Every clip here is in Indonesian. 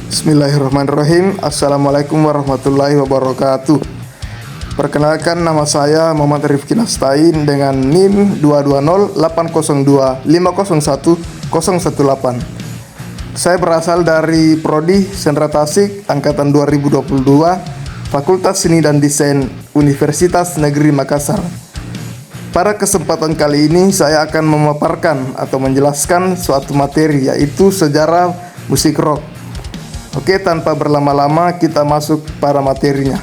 Bismillahirrahmanirrahim. Assalamualaikum warahmatullahi wabarakatuh. Perkenalkan, nama saya Muhammad Rifki Nastain dengan NIM 220802501 Saya berasal dari Prodi Sentra Tasik angkatan 2022, Fakultas Seni dan Desain Universitas Negeri Makassar. Pada kesempatan kali ini saya akan memaparkan atau menjelaskan suatu materi, yaitu sejarah musik rock. Oke, tanpa berlama-lama kita masuk pada materinya.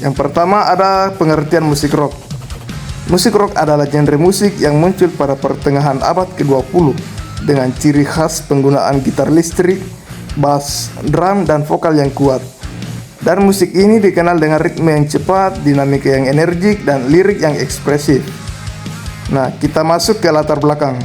Yang pertama ada pengertian musik rock. Musik rock adalah genre musik yang muncul pada pertengahan abad ke-20 dengan ciri khas penggunaan gitar listrik, bass, drum, dan vokal yang kuat. Dan musik ini dikenal dengan ritme yang cepat, dinamika yang energik, dan lirik yang ekspresif. Nah, kita masuk ke latar belakang.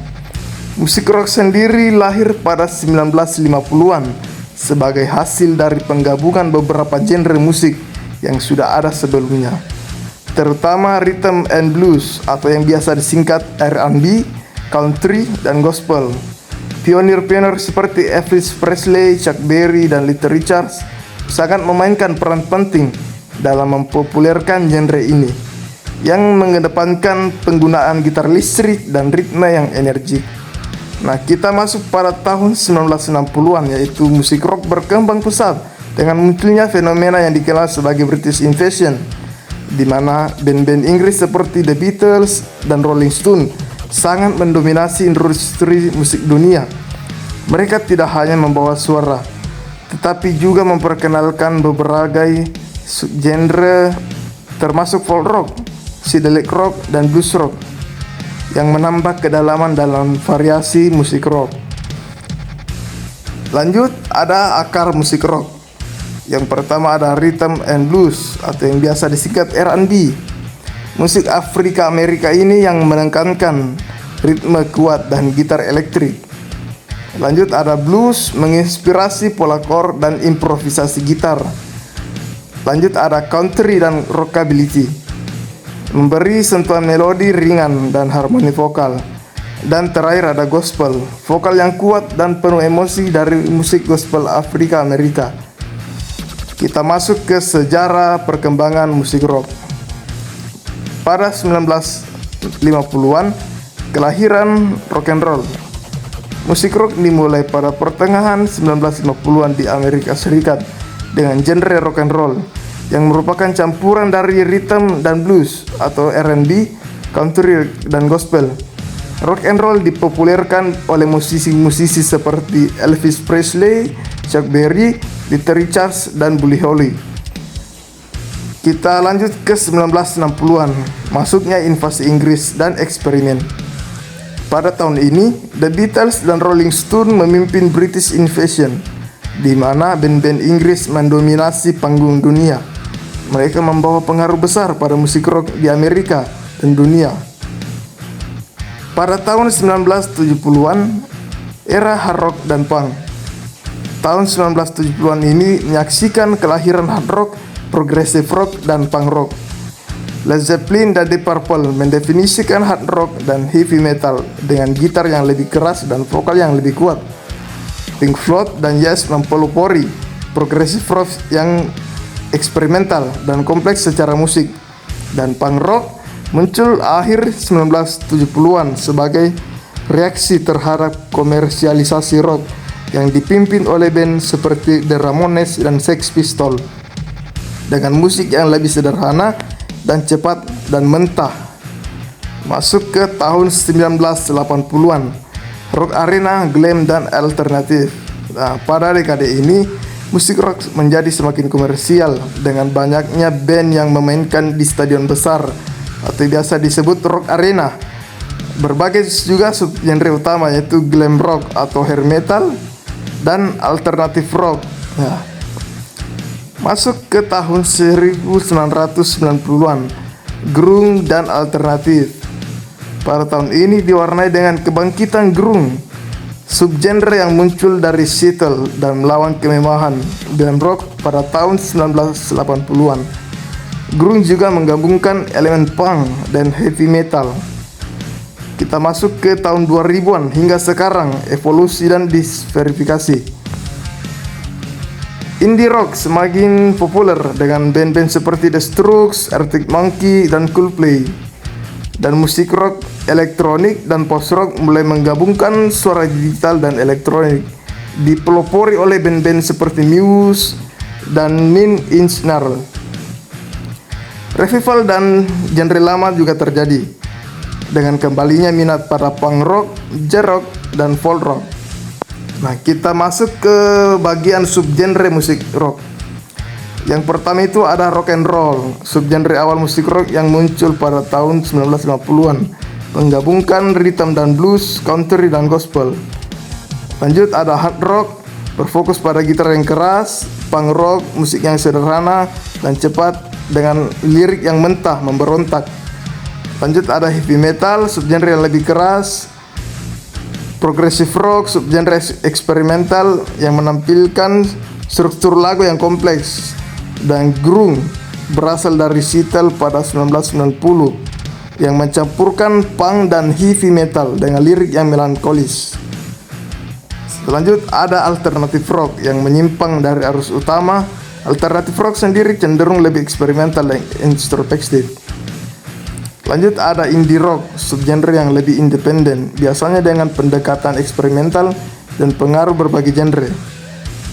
Musik rock sendiri lahir pada 1950-an sebagai hasil dari penggabungan beberapa genre musik yang sudah ada sebelumnya, terutama rhythm and blues atau yang biasa disingkat R&B, country, dan gospel. Pionir-pionir seperti Elvis Presley, Chuck Berry, dan Little Richards sangat memainkan peran penting dalam mempopulerkan genre ini, yang mengedepankan penggunaan gitar listrik dan ritme yang energik. Nah, kita masuk pada tahun 1960-an, yaitu musik rock berkembang pesat dengan munculnya fenomena yang dikenal sebagai British Invasion, di mana band-band Inggris seperti The Beatles dan Rolling Stone sangat mendominasi industri musik dunia. Mereka tidak hanya membawa suara, tetapi juga memperkenalkan beberapa subgenre termasuk folk rock, psychedelic rock, dan blues rock, yang menambah kedalaman dalam variasi musik rock. Lanjut, ada akar musik rock. Yang pertama ada rhythm and blues atau yang biasa disingkat R&B. Musik Afrika Amerika ini yang menekankan ritme kuat dan gitar elektrik. Lanjut, ada blues, menginspirasi pola chord dan improvisasi gitar. Lanjut, ada country dan rockabilly, memberi sentuhan melodi ringan dan harmoni vokal. Dan terakhir ada gospel, vokal yang kuat dan penuh emosi dari musik gospel Afrika Amerika. Kita masuk ke sejarah perkembangan musik rock. Pada 1950-an, kelahiran rock and roll. Musik rock dimulai pada pertengahan 1950-an di Amerika Serikat dengan genre rock and roll yang merupakan campuran dari rhythm dan blues atau R&B, country, dan gospel. Rock and roll dipopulerkan oleh musisi-musisi seperti Elvis Presley, Chuck Berry, Little Richards, dan Buddy Holly. Kita lanjut ke 1960-an, masuknya invasi Inggris dan eksperimen. Pada tahun ini, The Beatles dan Rolling Stone memimpin British Invasion, di mana band-band Inggris mendominasi panggung dunia. Mereka membawa pengaruh besar pada musik rock di Amerika dan dunia. Pada tahun 1970-an, era hard rock dan punk. Tahun 1970-an ini menyaksikan kelahiran hard rock, progressive rock, dan punk rock. Led Zeppelin dan Deep Purple mendefinisikan hard rock dan heavy metal dengan gitar yang lebih keras dan vokal yang lebih kuat. Pink Floyd dan Yes mempelopori progressive rock yang eksperimental dan kompleks secara musik. Dan punk rock muncul akhir 1970-an sebagai reaksi terhadap komersialisasi rock yang dipimpin oleh band seperti The Ramones dan Sex Pistols, dengan musik yang lebih sederhana dan cepat dan mentah. Masuk ke tahun 1980-an, rock arena, glam, dan alternatif. Nah, pada dekade ini musik rock menjadi semakin komersial dengan banyaknya band yang memainkan di stadion besar atau biasa disebut rock arena. Berbagai juga subgenre utama, yaitu glam rock atau hair metal dan alternatif rock. Nah, masuk ke tahun 1990-an, grunge dan alternatif. Pada tahun ini diwarnai dengan kebangkitan grunge, subgenre yang muncul dari Seattle dan melawan kemewahan glam rock pada tahun 1980-an. Grunge juga menggabungkan elemen punk dan heavy metal. Kita masuk ke tahun 2000-an hingga sekarang, evolusi dan disverifikasi. Indie rock semakin populer dengan band-band seperti The Strokes, Arctic Monkey, dan Coldplay. Dan musik rock, elektronik, dan post-rock mulai menggabungkan suara digital dan elektronik, dipelopori oleh band-band seperti Muse dan Nine Inch Nails. Revival dan genre lama juga terjadi dengan kembalinya minat pada punk rock, jazz rock, dan folk rock. Nah, kita masuk ke bagian subgenre musik rock. Yang pertama itu ada rock and roll, subgenre awal musik rock yang muncul pada tahun 1950-an, menggabungkan rhythm dan blues, country, dan gospel. Lanjut ada hard rock, berfokus pada gitar yang keras, punk rock, musik yang sederhana dan cepat dengan lirik yang mentah, memberontak. Lanjut ada heavy metal, subgenre yang lebih keras. Progressive rock, subgenre eksperimental yang menampilkan struktur lagu yang kompleks. Dan grunge berasal dari Seattle pada 1990 yang mencampurkan punk dan heavy metal dengan lirik yang melankolis. Selanjut ada alternative rock yang menyimpang dari arus utama. Alternative rock sendiri cenderung lebih eksperimental dan introspektif. Lanjut ada indie rock, subgenre yang lebih independen, biasanya dengan pendekatan eksperimental dan pengaruh berbagai genre.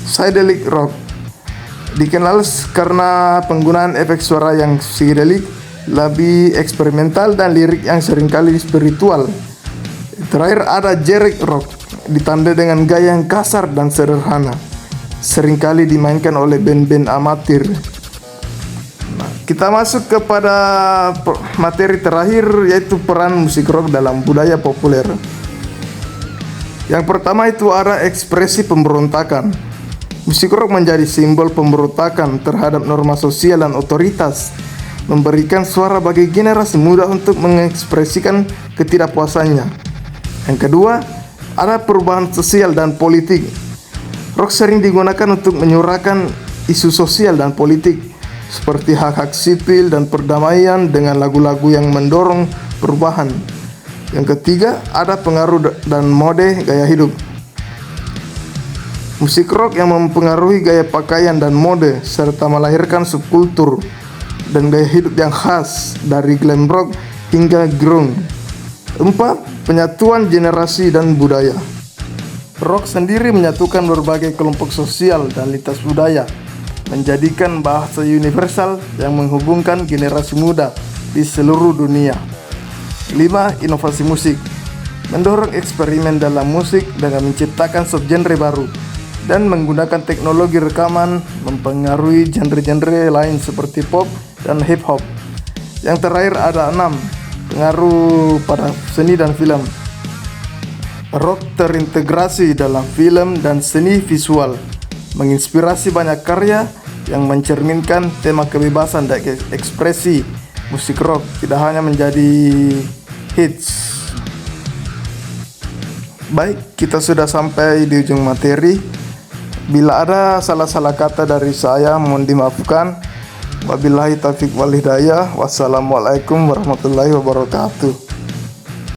Psychedelic rock dikenal karena penggunaan efek suara yang psychedelic, lebih eksperimental, dan lirik yang seringkali spiritual. Terakhir ada jazz rock, ditandai dengan gaya yang kasar dan sederhana, seringkali dimainkan oleh band-band amatir. Nah, kita masuk kepada materi terakhir, yaitu peran musik rock dalam budaya populer. Yang pertama itu ada ekspresi pemberontakan. Musik rock menjadi simbol pemberontakan terhadap norma sosial dan otoritas, memberikan suara bagi generasi muda untuk mengekspresikan ketidakpuasannya. Yang kedua, ada perubahan sosial dan politik. Rock sering digunakan untuk menyuarakan isu sosial dan politik, seperti hak-hak sipil dan perdamaian dengan lagu-lagu yang mendorong perubahan. Yang ketiga, ada pengaruh dan mode gaya hidup. Musik rock yang mempengaruhi gaya pakaian dan mode, serta melahirkan subkultur dan gaya hidup yang khas dari glam rock hingga grunge. 4. Penyatuan generasi dan budaya. Rock sendiri menyatukan berbagai kelompok sosial dan lintas budaya, menjadikan bahasa universal yang menghubungkan generasi muda di seluruh dunia. 5. Inovasi musik, mendorong eksperimen dalam musik dengan menciptakan subgenre baru dan menggunakan teknologi rekaman mempengaruhi genre-genre lain seperti pop dan hip hop. Yang terakhir ada 6. Pengaruh pada seni dan film. Rock terintegrasi dalam film dan seni visual, menginspirasi banyak karya yang mencerminkan tema kebebasan dan ekspresi. Musik rock tidak hanya menjadi hits. Baik, kita sudah sampai di ujung materi. Bila ada salah-salah kata dari saya, mohon dimaafkan. Wabillahi taufiq wal hidayah. Wassalamualaikum warahmatullahi wabarakatuh.